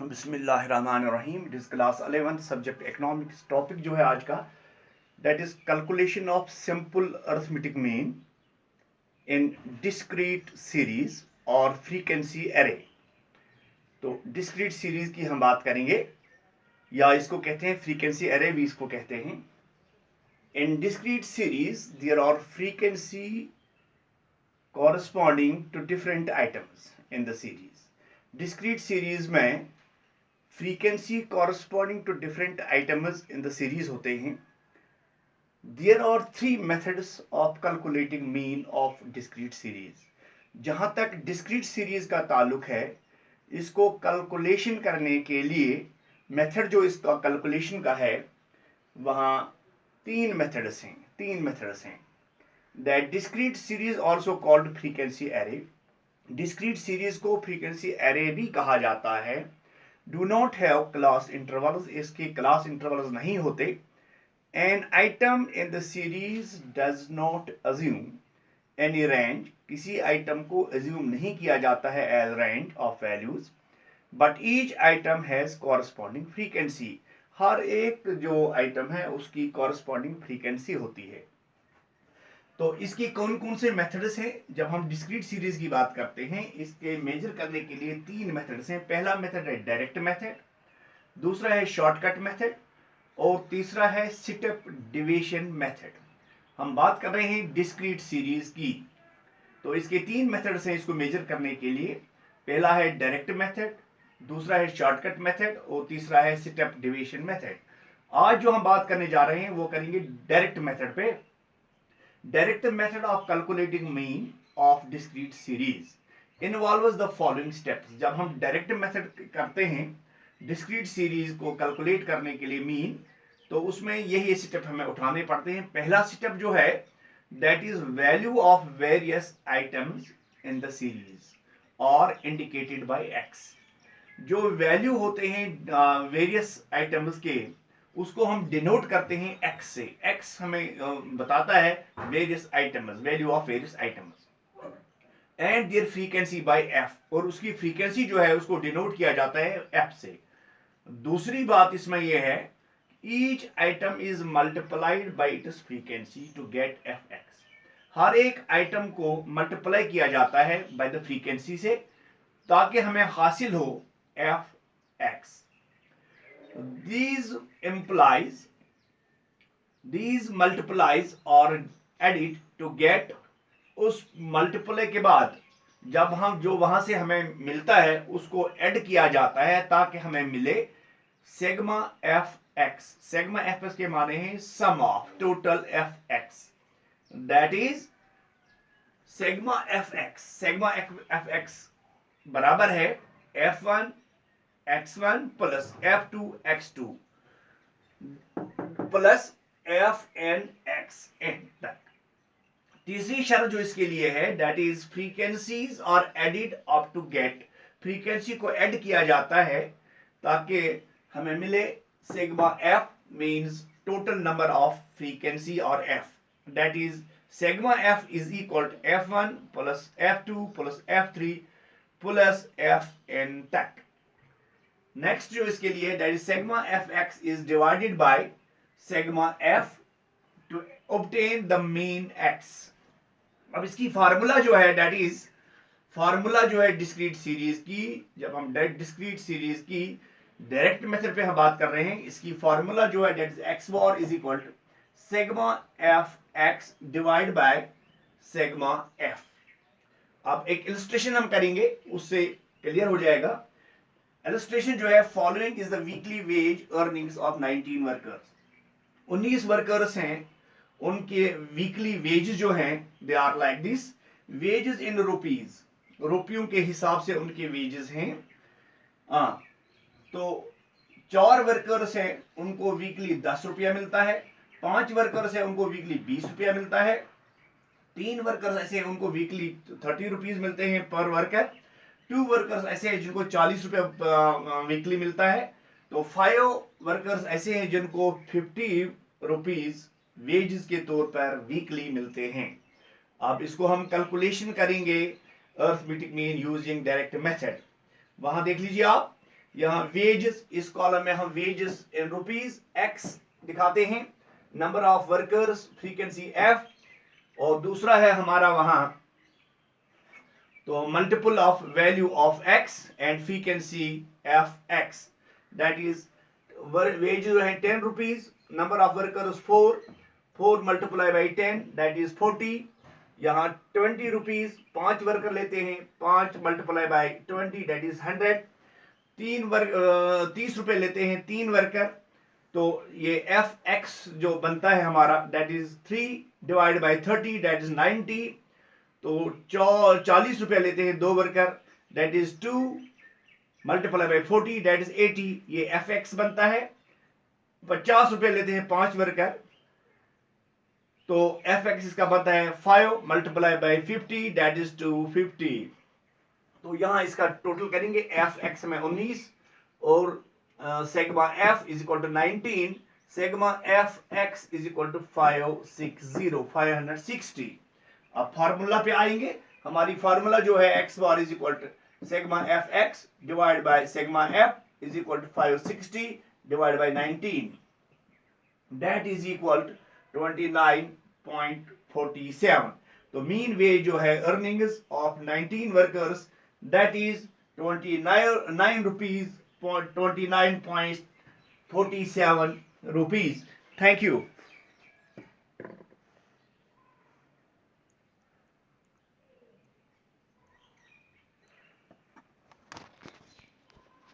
बिस्मिल्लाहिर्रहमानिर्रहीम। It is class 11 subject economics. Topic जो है आज का that is calculation of simple arithmetic mean in discrete series और फ्रीक्वेंसी एरे। तो डिस्क्रीट सीरीज की हम बात करेंगे, या इसको कहते हैं फ्रीक्वेंसी एरे भी इसको कहते हैं। In discrete series there are frequency corresponding to different items in the series. Discrete series में frequency corresponding to different items in the series होते हैं। There are three methods of calculating mean of discrete series. जहां तक discrete series का ताल्लुक है, इसको calculation करने के लिए मेथड जो इसका कैलकुलेशन का है, वहां तीन मेथड्स हैं। That discrete series also called frequency array. Discrete series को फ्रीक्वेंसी एरे भी कहा जाता है। Do not have class intervals, इसके क्लास इंटरवल्स नहीं होते। An item in the series does not assume any range, किसी आइटम को अज्यूम नहीं किया जाता है as range of values, but each item has corresponding frequency. हर एक जो आइटम है उसकी कॉरस्पॉन्डिंग फ्रीक्वेंसी होती है। तो इसके कौन कौन से मेथड्स हैं जब हम डिस्क्रीट सीरीज की बात करते हैं? इसके मेजर करने के लिए तीन मेथड्स हैं। पहला मेथड है डायरेक्ट मेथड, दूसरा है शॉर्टकट मेथड, और तीसरा है स्टेप डिवीजन मेथड। हम बात कर रहे हैं डिस्क्रीट सीरीज की, तो इसके तीन मेथड्स हैं इसको मेजर करने के लिए। पहला है डायरेक्ट मेथड, दूसरा है शॉर्टकट मेथड, और तीसरा है स्टेप डिवीजन मेथड। आज जो हम बात करने जा रहे हैं वो करेंगे डायरेक्ट मेथड पे। Direct method of calculating mean of discrete series involves the following steps। जब हम डायरेक्ट मेथड करते हैं डिस्क्रीट सीरीज को कैलकुलेट करने के लिए मीन, तो उसमें यही स्टेप हमें उठाने पड़ते हैं। पहला स्टेप जो है that is value of various items in the series और इंडिकेटेड बाय एक्स। जो वैल्यू होते हैं वेरियस आइटम्स के, उसको हम डिनोट करते हैं एक्स से। एक्स हमें बताता है various items, value of various items, and their frequency by f, और उसकी फ्रीक्वेंसी जो है उसको डिनोट किया जाता है एफ से। दूसरी बात इसमें यह है, each item is multiplied by its frequency to get F X. हर एक आइटम को मल्टीप्लाई किया जाता है बाय द फ्रीक्वेंसी से, ताकि हमें हासिल हो F x. these multiplies or added to get, उस मल्टीप्लाई के बाद जब हम जो वहां से हमें मिलता है उसको ऐड किया जाता है ताकि हमें मिले sigma F X. Sigma F X के माने हैं sum of total F x, that is sigma F X. Sigma F X बराबर है F1 x1 plus F2 x2 plus Fn xn तक। तीसरी शर्त जो इसके लिए है that is frequencies are added up to get, frequency को ऐड किया जाता है ताकि हमें मिले sigma f means total number of frequency और f, that is sigma f is equal to F1 plus F2 plus F3 plus Fn तक। Next जो इसके लिए that is sigma F x is divided by sigma f to obtain the mean x. अब इसकी formula जो है that is formula जो है डिस्क्रीट सीरीज की, जब हम डिस्क्रीट सीरीज की डायरेक्ट मेथड पे हम बात कर रहे हैं, इसकी फार्मूला जो है that is x bar is equal to sigma F x divide by sigma f. अब एक इलस्ट्रेशन हम करेंगे, उससे क्लियर हो जाएगा। इलस्ट्रेशन जो है, following is the weekly wage earnings of 19 workers. 19 workers हैं, उनके वीकली वेजेस जो हैं they are like this. Wages in rupees, रुपयों के हिसाब से उनके वेजेस हैं। तो 4 वर्कर्स हैं, उनको वीकली 10 रुपया मिलता है। 5 वर्कर्स हैं, उनको वीकली 20 रुपया मिलता है। 3 वर्कर्स ऐसे हैं, उनको वीकली 30 रुपीज मिलते हैं पर वर्कर। 2 वर्कर्स ऐसे हैं जिनको 40 रुपया वीकली मिलता है। तो 5 वर्कर्स ऐसे हैं जिनको 50 रुपीज वेजेस के तौर पर वीकली मिलते हैं। अब इसको हम कैलकुलेशन करेंगे arithmetic mean using direct method. वहां देख लीजिए आप, यहाँ वेजेस, इस कॉलम में हम वेजेस इन रुपीज x दिखाते हैं, number of workers frequency f, और दूसरा है हमारा वहां तो multiple of value of x and frequency f x, that is wage जो है 10 rupees, number of workers 4, 4 multiply by 10 that is 40, यहाँ 20 रुपीज 5 वर्कर लेते हैं, 5 मल्टीप्लाई बाई 20 दैट इज 100, 30 रुपए लेते हैं 3 वर्कर, तो ये एफ एक्स जो बनता है हमारा that is 3 divide by 30 that is 90, तो 40 रुपए लेते हैं 2 worker that is 2 multiply by 40 that is 80, ये एफ एक्स बनता है। 50 रुपए लेते हैं 5 वर्कर, तो एफ एक्स इसका बनता है 5 मल्टीप्लाई बाई 50 दैट इज 250। तो यहां इसका टोटल करेंगे, एफ एक्स में 19 और sigma F is equal to 19, sigma F x is equal to 560। अब फार्मूला पे आएंगे, हमारी फार्मूला जो है X bar is equal to sigma F x divide by sigma F is equal to 560 divide by 19, that is equal to 29.47। तो mean wage जो है earnings of 19 workers that is 29 rupees 29.47 rupees. Thank you.